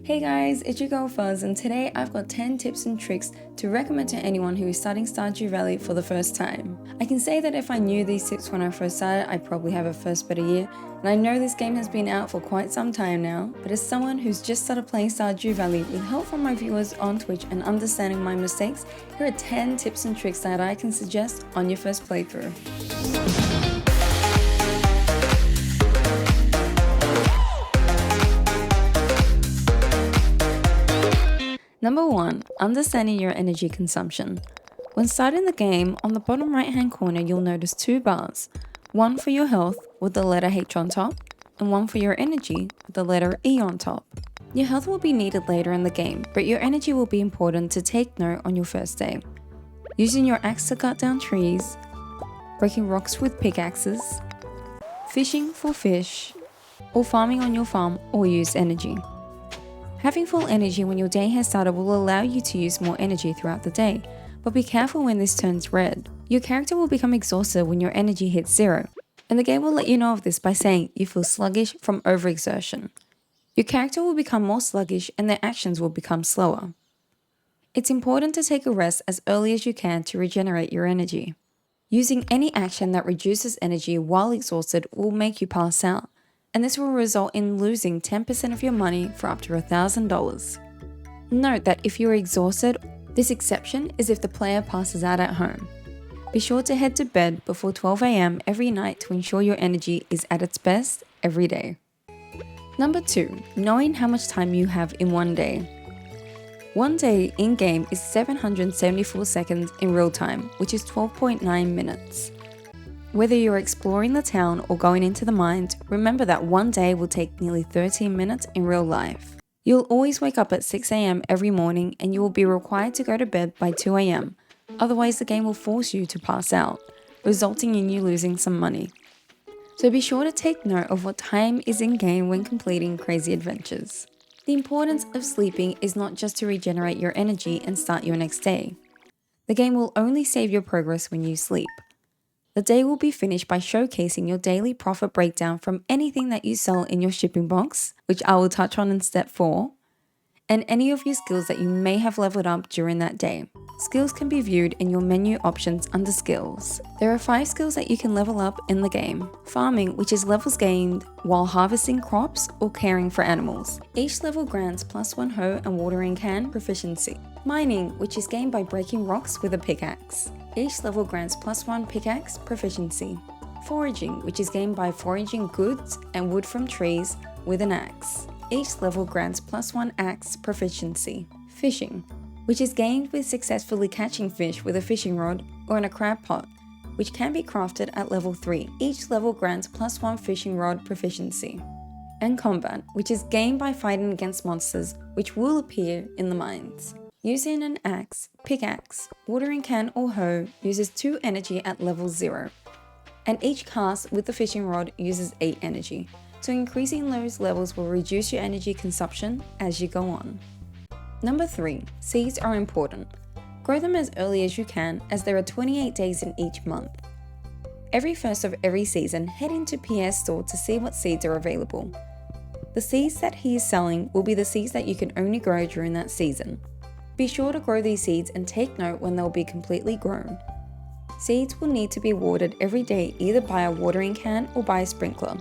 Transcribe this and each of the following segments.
Hey guys, it's your girl Fuzz, and today I've got 10 tips and tricks to recommend to anyone who is starting Stardew Valley for the first time. I can say that if I knew these tips when I first started, I'd probably have a first better year, and I know this game has been out for quite some time now, but as someone who's just started playing Stardew Valley with help from my viewers on Twitch and understanding my mistakes, here are 10 tips and tricks that I can suggest on your first playthrough. Number 1. Understanding your energy consumption. When starting the game, on the bottom right hand corner you'll notice two bars, one for your health with the letter H on top, and one for your energy with the letter E on top. Your health will be needed later in the game, but your energy will be important to take note on your first day. Using your axe to cut down trees, breaking rocks with pickaxes, fishing for fish, or farming on your farm all use energy. Having full energy when your day has started will allow you to use more energy throughout the day, but be careful when this turns red. Your character will become exhausted when your energy hits zero, and the game will let you know of this by saying you feel sluggish from overexertion. Your character will become more sluggish and their actions will become slower. It's important to take a rest as early as you can to regenerate your energy. Using any action that reduces energy while exhausted will make you pass out, and this will result in losing 10% of your money for up to $1,000. Note that if you're exhausted, this exception is if the player passes out at home. Be sure to head to bed before 12 AM every night to ensure your energy is at its best every day. Number 2. Knowing how much time you have in one day. One day in-game is 774 seconds in real time, which is 12.9 minutes. Whether you're exploring the town or going into the mines, remember that one day will take nearly 13 minutes in real life. You'll always wake up at 6 AM every morning and you will be required to go to bed by 2 AM, otherwise the game will force you to pass out, resulting in you losing some money. So be sure to take note of what time is in game when completing crazy adventures. The importance of sleeping is not just to regenerate your energy and start your next day. The game will only save your progress when you sleep. The day will be finished by showcasing your daily profit breakdown from anything that you sell in your shipping box, which I will touch on in step 4, and any of your skills that you may have leveled up during that day. Skills can be viewed in your menu options under skills. There are 5 skills that you can level up in the game. Farming, which is levels gained while harvesting crops or caring for animals. Each level grants +1 hoe and watering can proficiency. Mining, which is gained by breaking rocks with a pickaxe. Each level grants +1 pickaxe proficiency. Foraging, which is gained by foraging goods and wood from trees with an axe. Each level grants +1 axe proficiency. Fishing, which is gained with successfully catching fish with a fishing rod or in a crab pot, which can be crafted at level 3. Each level grants +1 fishing rod proficiency. And combat, which is gained by fighting against monsters which will appear in the mines. Using an axe, pickaxe, watering can or hoe uses 2 energy at level 0, and each cast with the fishing rod uses 8 energy, so increasing those levels will reduce your energy consumption as you go on. Number 3. Seeds are important. Grow them as early as you can, as there are 28 days in each month. Every first of every season, head into PS store to see what seeds are available. The seeds that he is selling will be the seeds that you can only grow during that season. Be sure to grow these seeds and take note when they'll be completely grown. Seeds will need to be watered every day either by a watering can or by a sprinkler.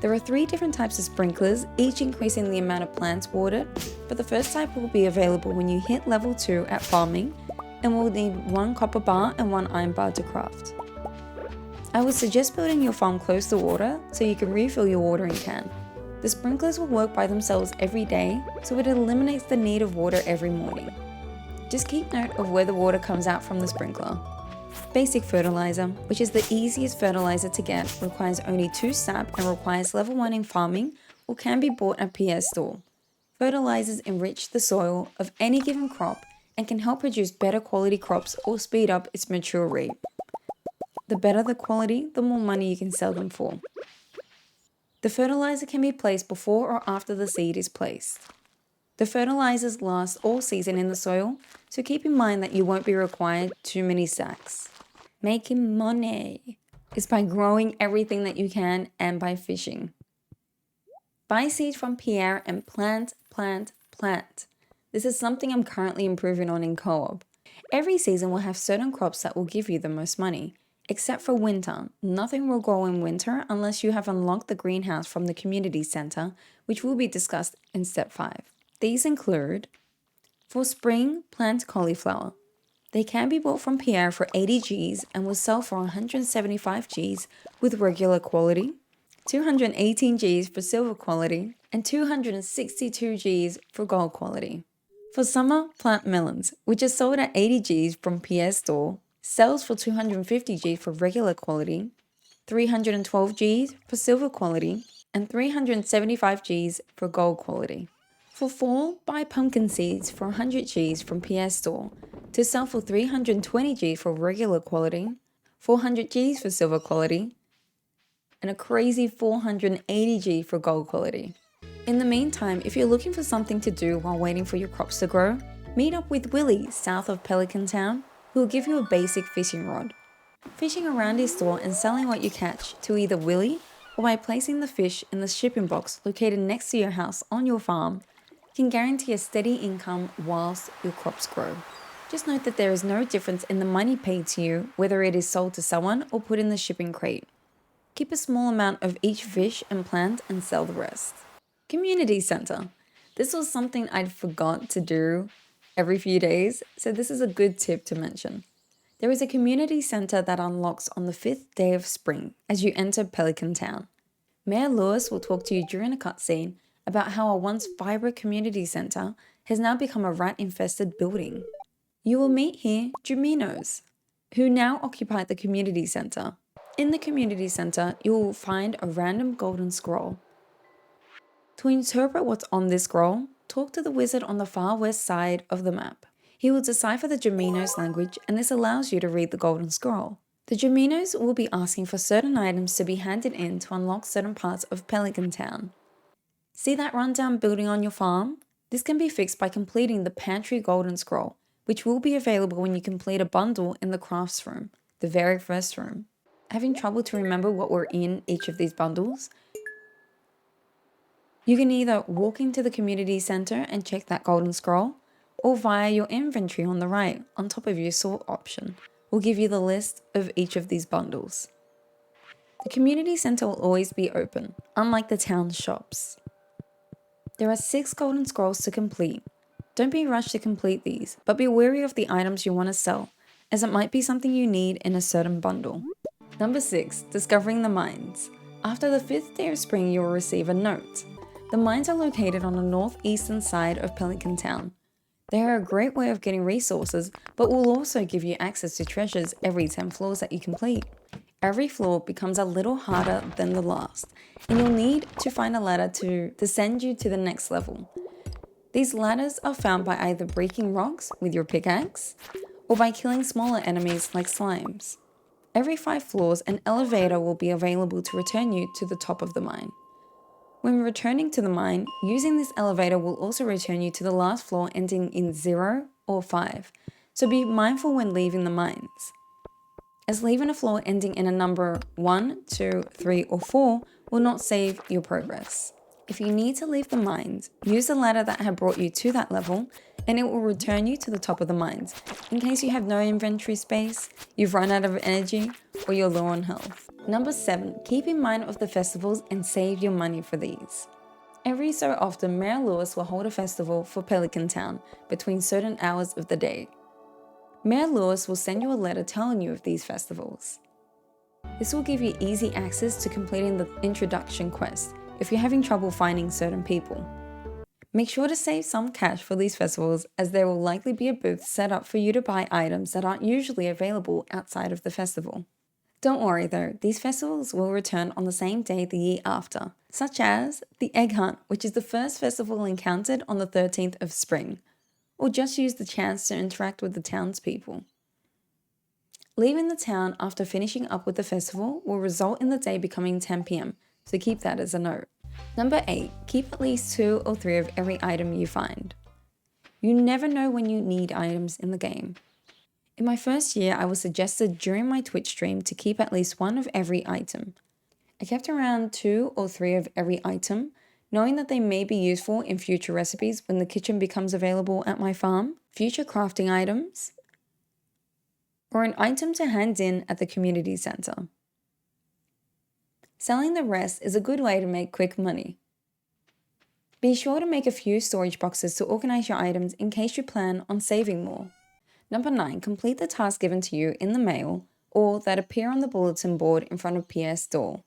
There are 3 different types of sprinklers, each increasing the amount of plants watered, but the first type will be available when you hit level 2 at farming and will need 1 copper bar and 1 iron bar to craft. I would suggest building your farm close to water so you can refill your watering can. The sprinklers will work by themselves every day, so it eliminates the need of water every morning. Just keep note of where the water comes out from the sprinkler. Basic fertilizer, which is the easiest fertilizer to get, requires only 2 sap and requires level 1 in farming or can be bought at PS store. Fertilizers enrich the soil of any given crop and can help produce better quality crops or speed up its mature rate. The better the quality, the more money you can sell them for. The fertilizer can be placed before or after the seed is placed. The fertilizers last all season in the soil, so keep in mind that you won't be required too many sacks. Making money is by growing everything that you can and by fishing. Buy seeds from Pierre and plant, plant. This is something I'm currently improving on in co-op. Every season will have certain crops that will give you the most money. Except for winter, nothing will grow in winter unless you have unlocked the greenhouse from the community center, which will be discussed in step 5. These include, for spring, plant cauliflower. They can be bought from Pierre for 80 Gs and will sell for 175 Gs with regular quality, 218 Gs for silver quality, and 262 Gs for gold quality. For summer, plant melons, which is sold at 80 Gs from Pierre's store, sells for 250 Gs for regular quality, 312 Gs for silver quality, and 375 Gs for gold quality. For fall, buy pumpkin seeds for 100 Gs from Pierre's store to sell for 320 Gs for regular quality, 400 Gs for silver quality, and a crazy 480 G for gold quality. In the meantime, if you're looking for something to do while waiting for your crops to grow, meet up with Willie south of Pelican Town, who will give you a basic fishing rod. Fishing around his store and selling what you catch to either Willie or by placing the fish in the shipping box located next to your house on your farm can guarantee a steady income whilst your crops grow. Just note that there is no difference in the money paid to you whether it is sold to someone or put in the shipping crate. Keep a small amount of each fish and plant and sell the rest. Community Center. This was something I'd forgot to do every few days, so this is a good tip to mention. There is a community center that unlocks on the 5th day of spring as you enter Pelican Town. Mayor Lewis will talk to you during a cutscene about how a once vibrant community center has now become a rat-infested building. You will meet here Juminos, who now occupy the community center. In the community center, you will find a random golden scroll. To interpret what's on this scroll, talk to the wizard on the far west side of the map. He will decipher the Juminos language, and this allows you to read the golden scroll. The Juminos will be asking for certain items to be handed in to unlock certain parts of Pelican Town. See that rundown building on your farm? This can be fixed by completing the Pantry Golden Scroll, which will be available when you complete a bundle in the crafts room, the very first room. Having trouble to remember what were in each of these bundles? You can either walk into the community center and check that golden scroll, or via your inventory on the right, on top of your sort option, will give you the list of each of these bundles. The community center will always be open, unlike the town shops. There are 6 golden scrolls to complete. Don't be rushed to complete these, but be wary of the items you want to sell, as it might be something you need in a certain bundle. Number 6, discovering the mines. After the 5th day of spring, you will receive a note. The mines are located on the northeastern side of Pelican Town. They are a great way of getting resources, but will also give you access to treasures every 10 floors that you complete. Every floor becomes a little harder than the last, and you'll need to find a ladder to send you to the next level. These ladders are found by either breaking rocks with your pickaxe, or by killing smaller enemies like slimes. Every 5 floors, an elevator will be available to return you to the top of the mine. When returning to the mine, using this elevator will also return you to the last floor ending in 0 or 5, so be mindful when leaving the mines, as leaving a floor ending in a number 1, 2, 3, or 4 will not save your progress. If you need to leave the mines, use the ladder that had brought you to that level, and it will return you to the top of the mines, in case you have no inventory space, you've run out of energy, or you're low on health. Number 7, keep in mind of the festivals and save your money for these. Every so often, Mayor Lewis will hold a festival for Pelican Town between certain hours of the day. Mayor Lewis will send you a letter telling you of these festivals. This will give you easy access to completing the introduction quest if you're having trouble finding certain people. Make sure to save some cash for these festivals, as there will likely be a booth set up for you to buy items that aren't usually available outside of the festival. Don't worry though, these festivals will return on the same day the year after, such as the Egg Hunt, which is the first festival encountered on the 13th of spring, or just use the chance to interact with the townspeople. Leaving the town after finishing up with the festival will result in the day becoming 10 PM, so keep that as a note. Number 8, keep at least 2 or 3 of every item you find. You never know when you need items in the game. In my first year, I was suggested during my Twitch stream to keep at least 1 of every item. I kept around 2 or 3 of every item, knowing that they may be useful in future recipes when the kitchen becomes available at my farm, future crafting items, or an item to hand in at the community centre. Selling the rest is a good way to make quick money. Be sure to make a few storage boxes to organise your items in case you plan on saving more. Number 9, complete the task given to you in the mail or that appear on the bulletin board in front of PS door.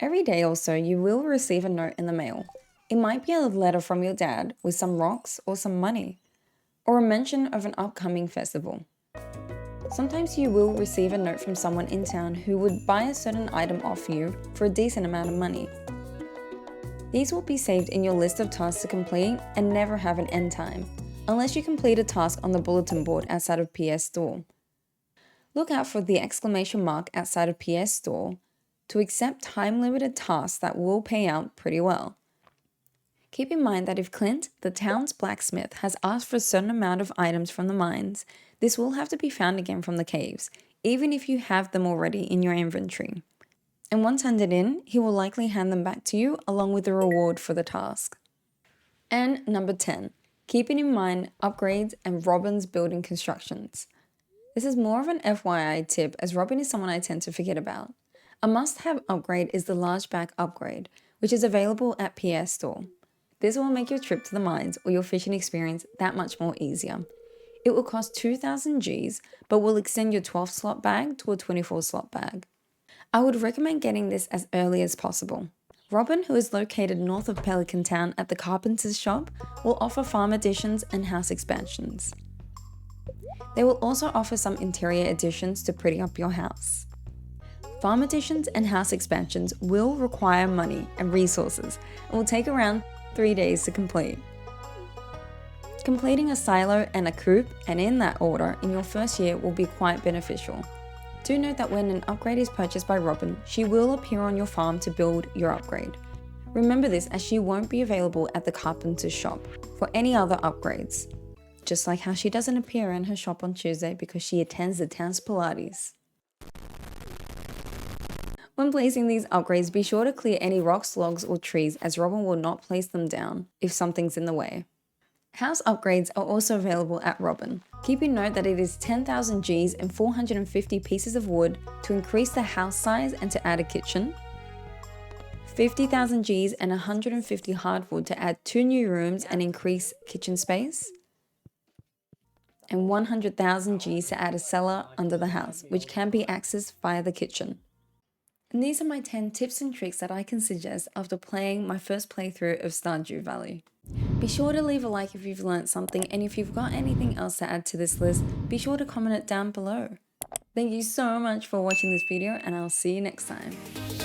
Every day or so you will receive a note in the mail. It might be a letter from your dad with some rocks or some money, or a mention of an upcoming festival. Sometimes you will receive a note from someone in town who would buy a certain item off you for a decent amount of money. These will be saved in your list of tasks to complete and never have an end time, unless you complete a task on the bulletin board outside of PS Store. Look out for the exclamation mark outside of PS Store to accept time-limited tasks that will pay out pretty well. Keep in mind that if Clint, the town's blacksmith, has asked for a certain amount of items from the mines, this will have to be found again from the caves, even if you have them already in your inventory. And once handed in, he will likely hand them back to you along with the reward for the task. And number 10, keeping in mind upgrades and Robin's building constructions. This is more of an FYI tip as Robin is someone I tend to forget about. A must-have upgrade is the large back upgrade, which is available at PS Store. This will make your trip to the mines or your fishing experience that much more easier. It will cost 2,000 Gs, but will extend your 12-slot bag to a 24-slot bag. I would recommend getting this as early as possible. Robin, who is located north of Pelican Town at the Carpenter's Shop, will offer farm additions and house expansions. They will also offer some interior additions to pretty up your house. Farm additions and house expansions will require money and resources and will take around 3 days to complete. Completing a silo and a coop, and in that order, in your first year will be quite beneficial. Do note that when an upgrade is purchased by Robin, she will appear on your farm to build your upgrade. Remember this as she won't be available at the Carpenter's Shop for any other upgrades. Just like how she doesn't appear in her shop on Tuesday because she attends the town's Pilates. When placing these upgrades, be sure to clear any rocks, logs, or trees as Robin will not place them down if something's in the way. House upgrades are also available at Robin. Keep in note that it is 10,000 Gs and 450 pieces of wood to increase the house size and to add a kitchen, 50,000 Gs and 150 hardwood to add 2 new rooms and increase kitchen space, and 100,000 Gs to add a cellar under the house, which can be accessed via the kitchen. And these are my 10 tips and tricks that I can suggest after playing my first playthrough of Stardew Valley. Be sure to leave a like if you've learned something, and if you've got anything else to add to this list, be sure to comment it down below. Thank you so much for watching this video, and I'll see you next time.